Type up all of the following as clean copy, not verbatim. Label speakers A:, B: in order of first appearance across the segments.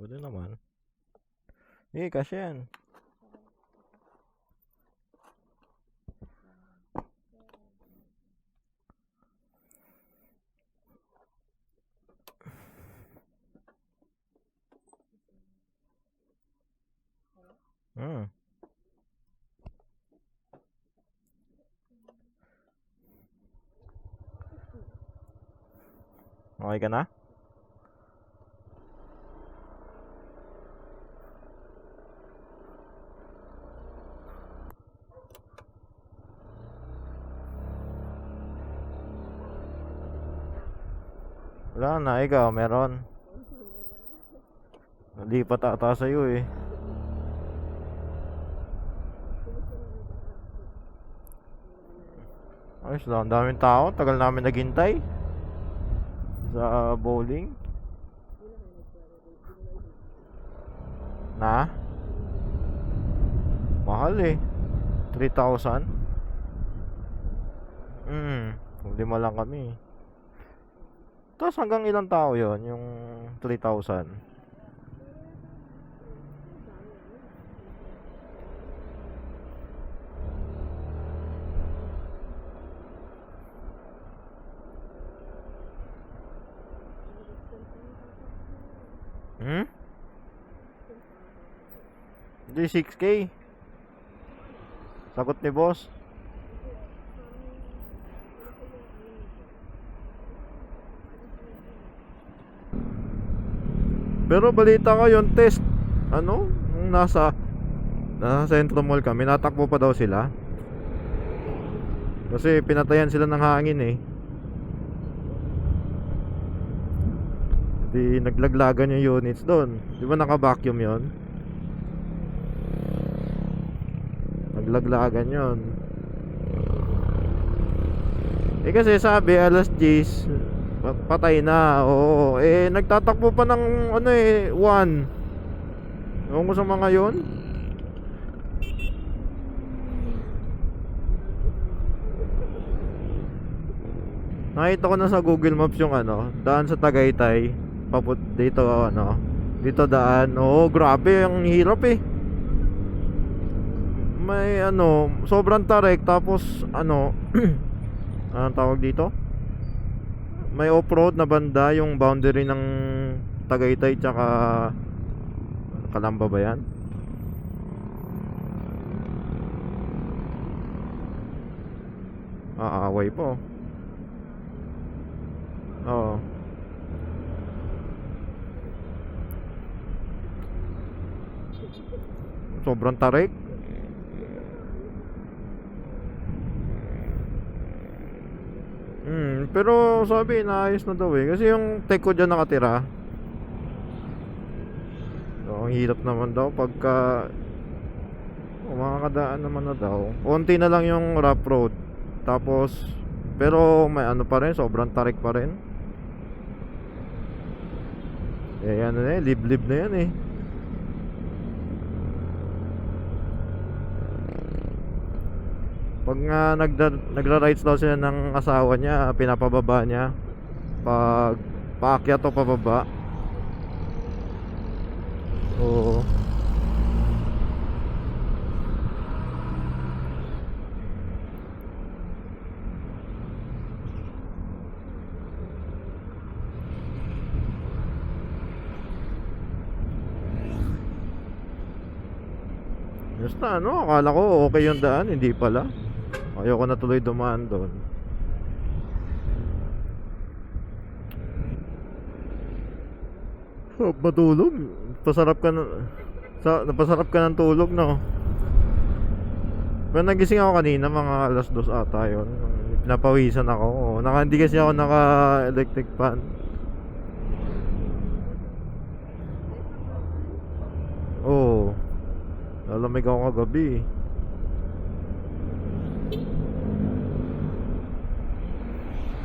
A: Buti naman. Kasi yan. Hmm. Okay ka na? Wala na, ikaw, meron. Nalipat ata sa'yo eh. Ayos lang, ang daming tao. Tagal namin naghintay sa bowling. Na? Mahal eh. 3,000. Lima lang kami. Tapos hanggang ilang tao yon yung 3,000? Hindi 6K. Sagot ni boss. Pero balita ko yung test, nung nasa Centro Mall kami, natakbo pa daw sila. Kasi pinatayan sila ng hangin eh. Di naglaglagan yung units doon. Di ba naka-vacuum yon? Naglaglagan yon. Kasi sabi alas 10 patay na. Oo. Nagtatakbo pa ng 1. Ewan ko sa mga yon. Nakita ko na sa Google Maps yung daan sa Tagaytay. Dito dito daan. Oo, grabe, ang hirap eh. May sobrang tarik. Tapos anong tawag dito? May off-road na banda, yung boundary ng Tagaytay tsaka Calamba ba yan? Aaway po. Oo. Sobrang tarik. Pero sabi naayos na daw eh. Kasi yung tech ko dyan nakatira. So, ang hirap naman daw pagka makakadaan naman na daw. Konti na lang yung rough road. Tapos pero may pa rin, sobrang tarik pa rin. Yan na liblib na yan eh. Pag nga nagra-rides daw sila ng asawa niya, pinapababa niya pag paakyat o pababa. Oo. Basta akala ko okay yung daan, hindi pala. Ayoko na tuloy dumaan doon. Matulog. Napasarap ka ng tulog, no? Pero nagising ako kanina, mga alas 2 ata yun. Pinapawisan ako. Hindi kasi ako naka-electric fan. Oo. Lalamig ako kagabi.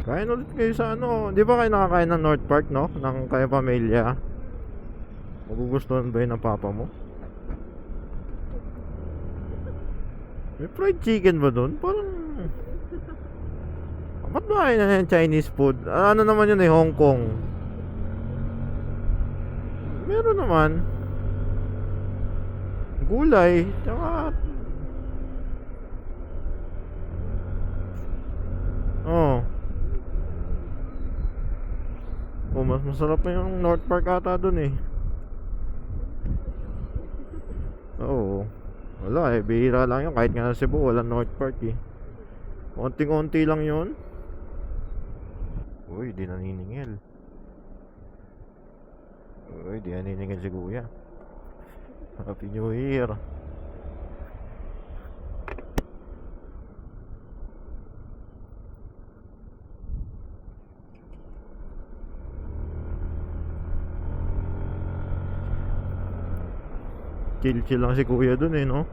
A: Kain ulit kayo sa di ba kayo nakakain ng North Park, no? Ng kayo pamilya. Magugustuhan ba yun ng papa mo? May fried chicken ba dun? Parang ba't ba kayo na yung Chinese food? Ano naman yun eh, Hong Kong. Meron naman. Gulay, tsaka oh. Oh, mas masarap pa yung North Park ata dun eh. Oo. Wala eh, bihira lang yun. Kahit nga sa Cebu, walang North Park eh. Konting-konti lang yun. Uy, di naniningil. Uy, di naniningil si Kuya. Happy New Year. Chill-chill lang si Kuya dun eh, no?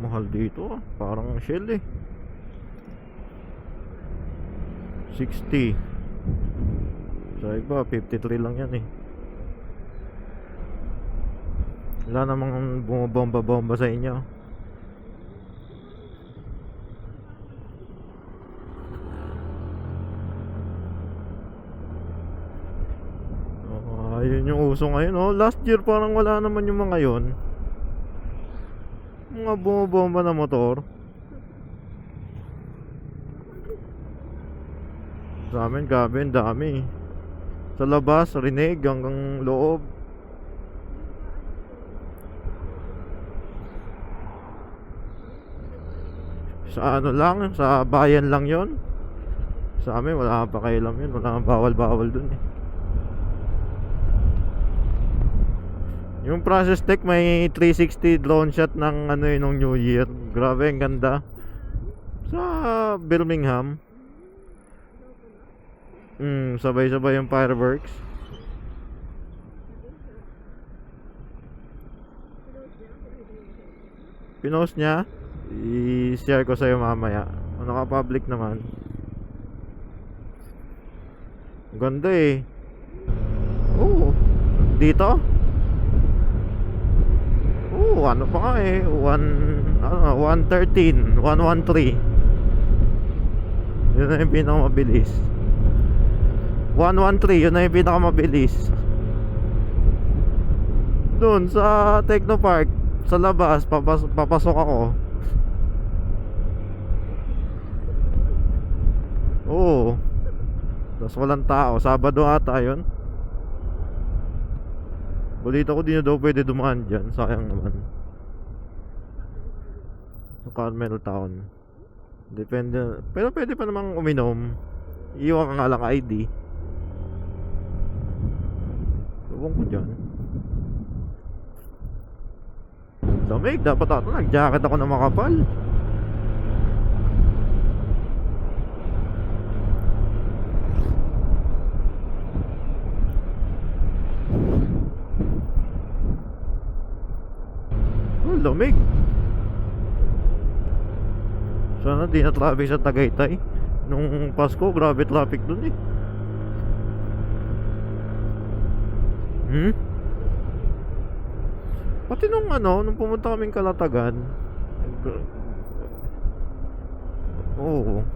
A: Mahal dito ah. Parang Shell eh. 60. Sa iba, 53 lang yan eh. Wala namang bumabomba-bomba sa inyo. Ayun yung uso ngayon, oh. Last year parang wala naman yung mga yon. Mga bumabomba na motor. Sa amin, gabi, ang dami. Sa labas, rinig hanggang loob. Sa ano lang, sa bayan lang yon. Sa amin, wala pa kailam yun. Wala kang bawal-bawal dun eh. Yung process tech may 360 drone shot ng ano yun, ng New Year. Grabe, ang ganda. Sa Birmingham. Sabay-sabay yung fireworks. Pinost niya. I-share ko sa'yo mamaya. Naka-public naman. Ganda eh. Oh, dito? Oh, ano pa nga eh. 113, 113. Yun na yung pinakamabilis. 113, yun na yung pinakamabilis. Doon sa Technopark, sa labas, papasok ako. Oo. Tapos walang tao. Sabado ata yun. Balita ko, di na daw pwede dumaan dyan. Sayang naman. Sa Carmel Town. Depende. Pero pwede pa namang uminom. Iwan ka nga lang ID. Ewan ko dyan. Lamig. Dapat ata nag-jacket ako na makapal. Lamig. Sana di na traffic sa Tagaytay. Nung Pasko, grabe traffic dun eh. Pati nung nung pumunta kaming Kalatagan. Oo.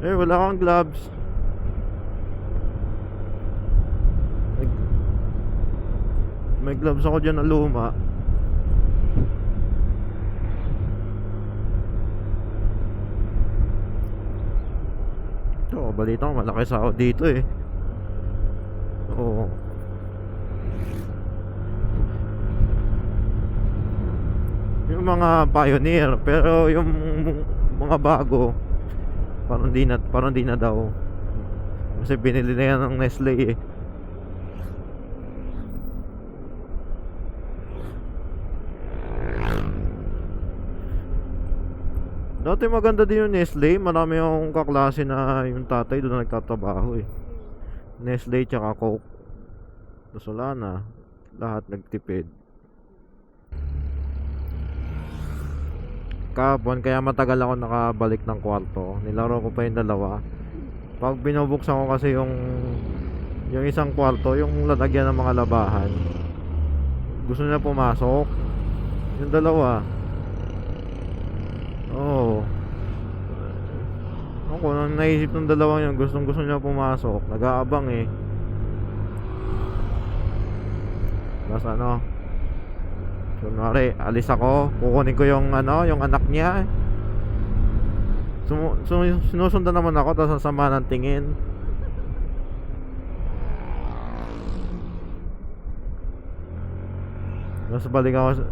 A: Eh, wala kang gloves. May gloves ako dyan na luma. Ito, balita ko malaki sahod dito eh. Oo. Yung mga pioneer. Pero yung mga bago, parang di na daw. Kasi binili na yan ng Nestle eh. Dati maganda din yung Nestle. Marami akong kaklase na yung tatay doon na nagtatrabaho eh. Nestle tsaka Coke. Tapos wala na. Lahat nagtipid. kahapon, kaya matagal ako nakabalik ng kwarto. Nilaro ko pa yung dalawa. Pag binubuksan ko kasi yung isang kwarto, yung lalagyan ng mga labahan, gusto niya pumasok. Yung dalawa, oo. Ako, nang naisip ng dalawang yun, gusto niya pumasok. Nag-aabang eh. Tapos ano, kunwari, alis ako, kukunin ko yung ano, yung anak niya. Sinusundan naman ako, tapos sasama ng tingin. Tapos balik ako,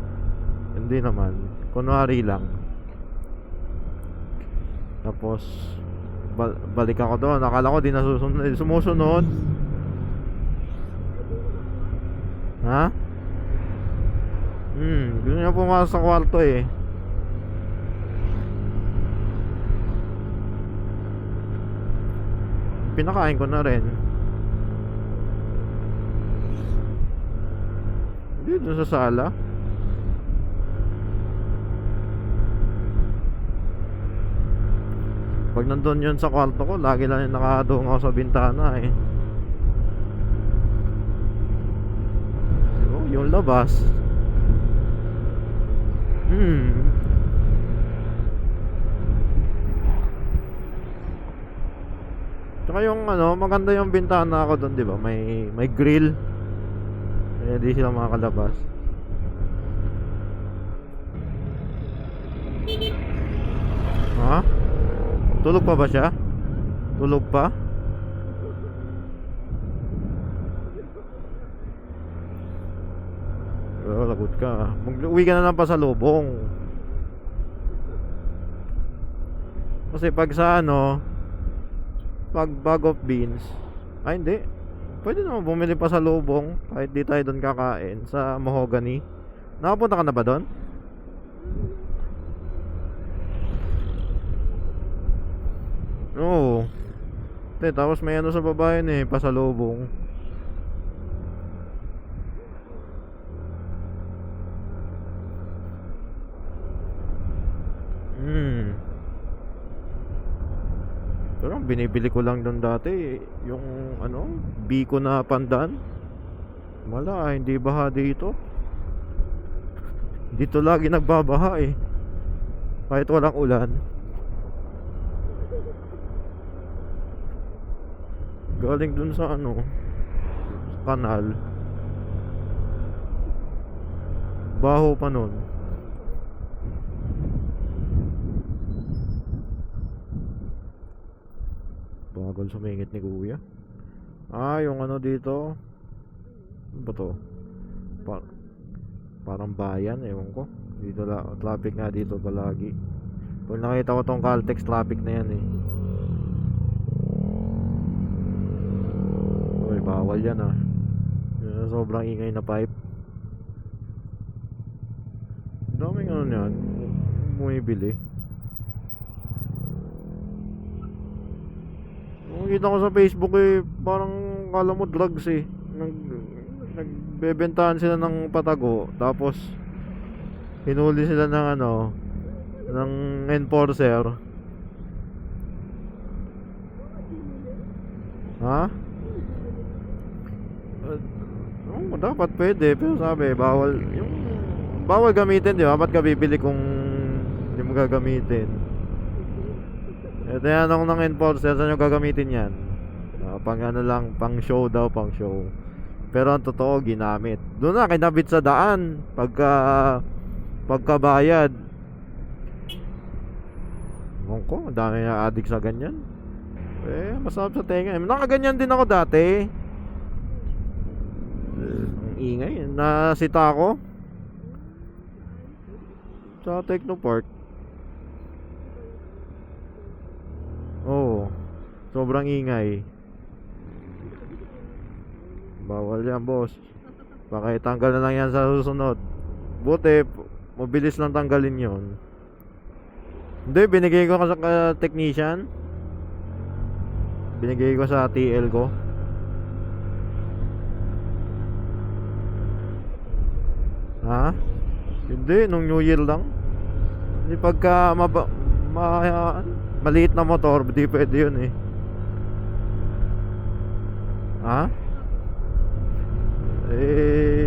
A: hindi naman, kunwari lang. Tapos balik ako doon, akala ko di nasusunod, sumusunod. Ha? Gusto niya pumasok sa kwarto eh. Pinakain ko na rin. Dito sa sala. Pag nandun yun sa kwarto ko, lagi lang yung nakadungaw sa bintana eh. So, yung labas. Tsaka yung ano, maganda yung bintana ko doon, 'di ba? May grill. Eh, di sila makakalabas. Ha? Tulog pa ba siya? Tulog pa? Oh, lagot ka. Mag-uwi ka na lang pa sa lubong. Kasi pag sa ano, pag bag of beans, ay hindi, pwede naman bumili pa sa lubong kahit di tayo doon kakain sa Mahogany. Nakapunta ka na ba doon? Oo. Tapos may ano sa babae eh, pasalubong. Pero ang binibili ko lang doon dati, yung ano, biko na pandan. Wala, hindi baha dito. Dito lagi nagbabaha eh. Kahit walang ulan. Galing dun sa ano, sa kanal. Baho pa nun. Bagal sumingit ni kuya. Yung ano dito, ano ba to? Parang bayan, ewan ko. Dito traffic nga dito palagi. Pag nakita ko tong Caltex, traffic na yan eh. Uy, bawal yan ah. Sobrang ingay na pipe. Daming ano yan, bumibili. Nakita ko sa Facebook eh, parang kala mo drugs eh. Nagbebentahan sila ng patago, tapos hinuli sila ng ano, ng enforcer. Ha? Dapat pwede, pero sabi bawal gamitin, di ba? Ba't ka bibili kung hindi mo gagamitin? Tinanong ng enforcer, saan nyo gagamitin yan? Pang ano lang, pang show daw, pang show. Pero ang totoo, ginamit. Doon na, kinabit sa daan. Pagkabayad. Ewan ko, dami na addict sa ganyan. Masarap sa tenga. Nakaganyan din ako dati. Ang ingay. Nasita ako sa Technopark. Oo, sobrang ingay. Bawal yan, boss. Baka itanggal na lang yan sa susunod. Buti, mabilis lang tanggalin yon. Hindi, binigay ko sa technician. Binigay ko sa TL ko. Ha? Hindi, nung New Year lang. Hindi pagka maliit na motor, di pwede yun eh. Ha?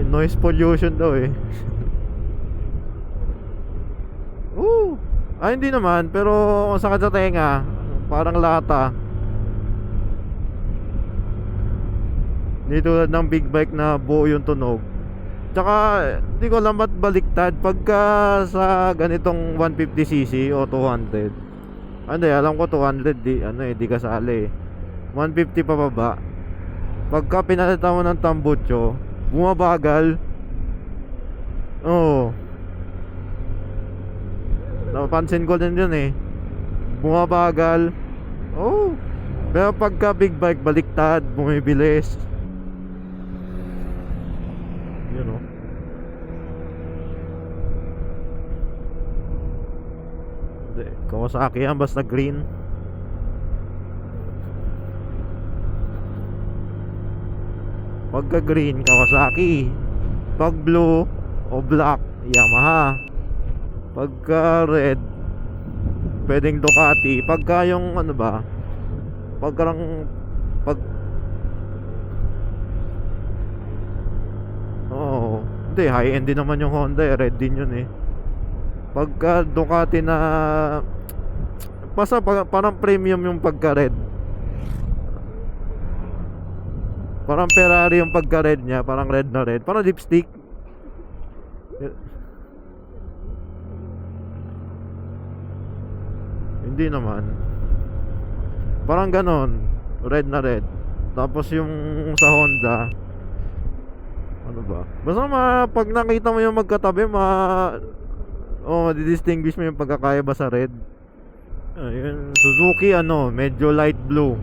A: Noise pollution daw eh. Hindi naman, pero sakit sa tenga. Parang lata. Hindi tulad ng big bike na buo yung tunog. Tsaka, di ko alam ba't baliktad pagka sa ganitong 150cc o 200. Hindi, alam ko 200 di kasali. 150 pa baba. Pagka pinalitan mo ng tambutso, bumabagal. Oo. Napansin ko din yun eh. Bumabagal. Oo. Pero pagka big bike, baliktad, bumibilis. Yun o. Hindi, Kawasaki yan, basta green. Pagka green, Kawasaki. Pag blue o black, Yamaha. Pagka red, pwedeng Ducati. Pagka yung ano ba, hindi, high end din naman yung Honda eh. Red din yun eh. Pagka Ducati na parang premium yung pagka red. Parang Ferrari yung pagka red nya. Parang red na red, parang lipstick. Hindi naman. Parang ganon. Red na red. Tapos yung sa Honda, ano ba? Basta pag nakita mo yung magkatabi, madidistinguish mo yung pagkakaiba sa red. Ayun. Suzuki medyo light blue.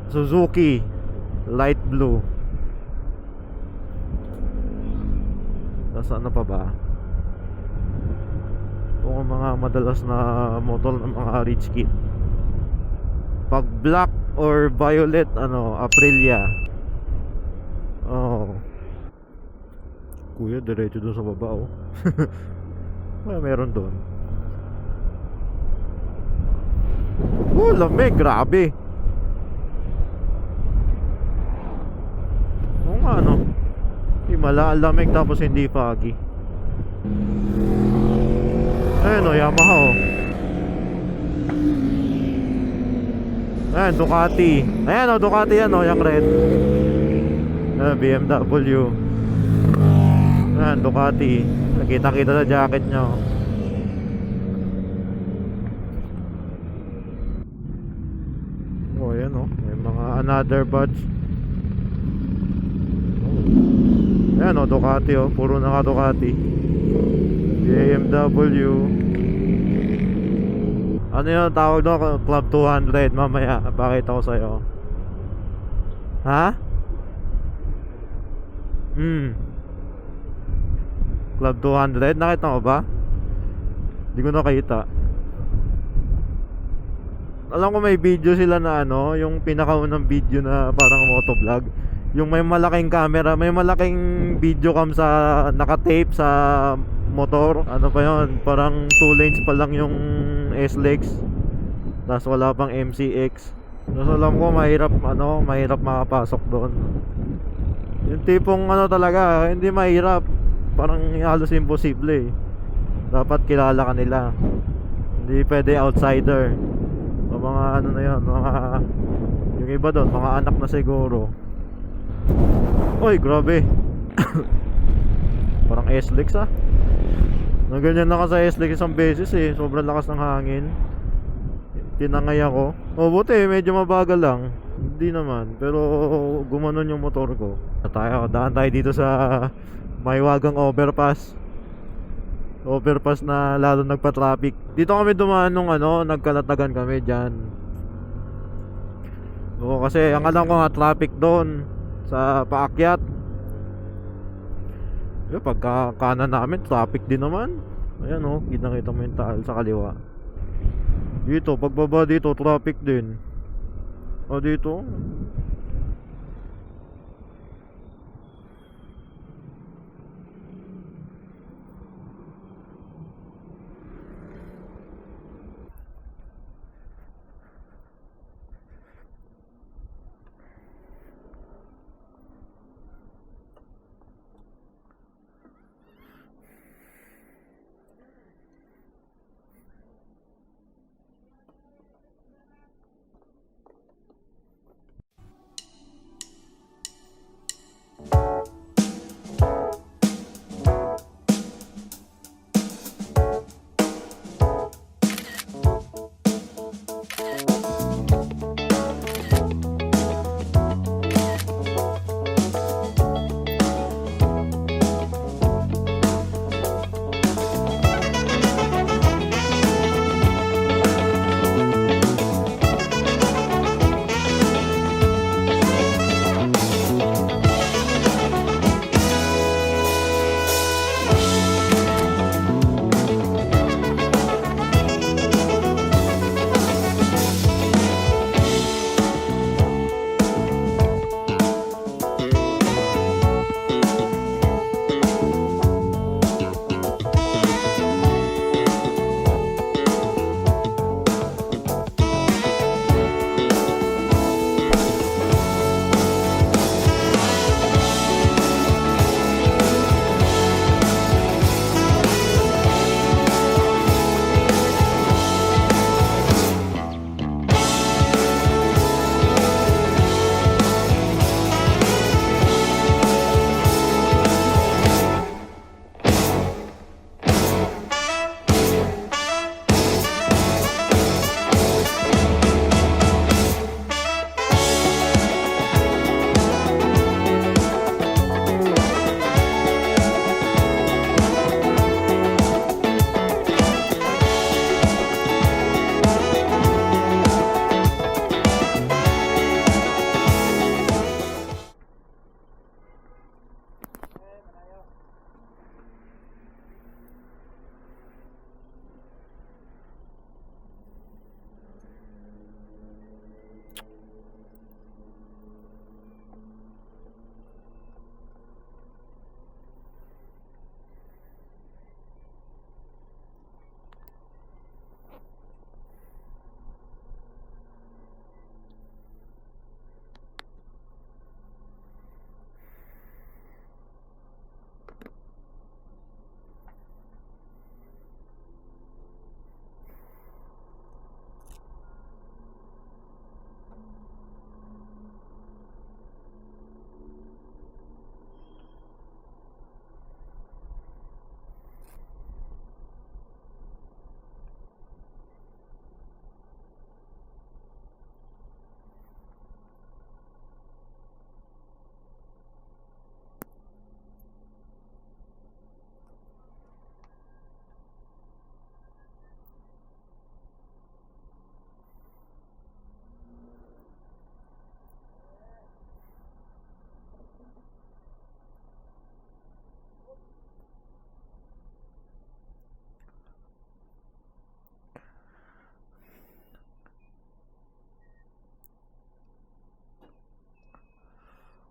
A: Suzuki light blue. Tapos ano pa ba? Yung mga madalas na motor ng mga rich kid. Pag black or violet, Aprilia. Kuya, diretso doon sa baba oh. Meron doon. Lamig, grabe. Oo nga himala, lamig tapos hindi foggy. Ayun Yamaha oh. Ayan, Ducati. Ayan Ducati yan yung red. BMW. Ayan, Ducati. Nakita-kita sa jacket nyo. Ayan may mga another badge. Ayan Ducati puro naka Ducati. BMW. Ano yung tawag doon? Club 200. Mamaya pakita ko sa'yo. Ha? Club 200. Nakita mo ba? Hindi ko nakita. Alam ko may video sila na yung pinakaunang video na parang motovlog. Yung may malaking camera, may malaking video cam sa naka-tape sa motor. Ano pa yon? Parang 2 lanes pa lang yung S-Lex. Tapos wala pang MCX. Tapos alam ko mahirap makapasok doon. Yung tipong talaga, hindi mahirap. Parang halos imposible eh. Dapat kilala ka nila. Hindi pwede outsider. O mga na yun, yung iba doon, mga anak na siguro. Oy, grabe. Parang S-Lex Naganyan na ka sa S-Lex isang beses eh. Sobrang lakas ng hangin. Tinangay ako. Buti medyo mabagal lang. Hindi naman, pero gumanon yung motor ko. Daan tayo dito sa Maiwagang overpass. Overpass na lalo nagpa-traffic. Dito kami dumaan nung nagkalatagan kami dyan. Kasi ang alam ko nga traffic doon sa paakyat. Pagka kanan namin traffic din naman. Ayan kita mo yung taal sa kaliwa. Dito pagbaba dito traffic din. Dito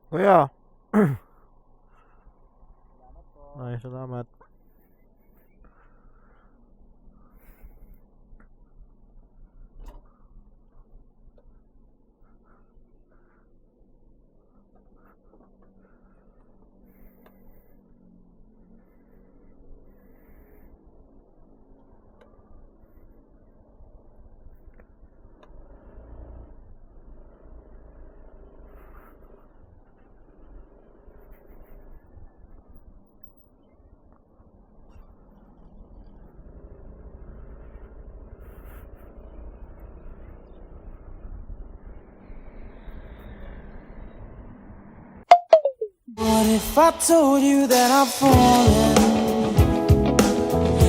A: Kuya. Ay, salamat.
B: What if I told you that I'm falling,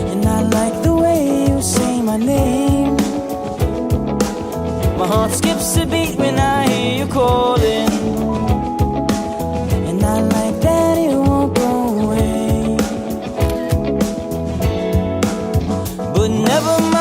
B: and I like the way you say my name? My heart skips a beat when I hear you calling, and I like that it won't go away. But never mind.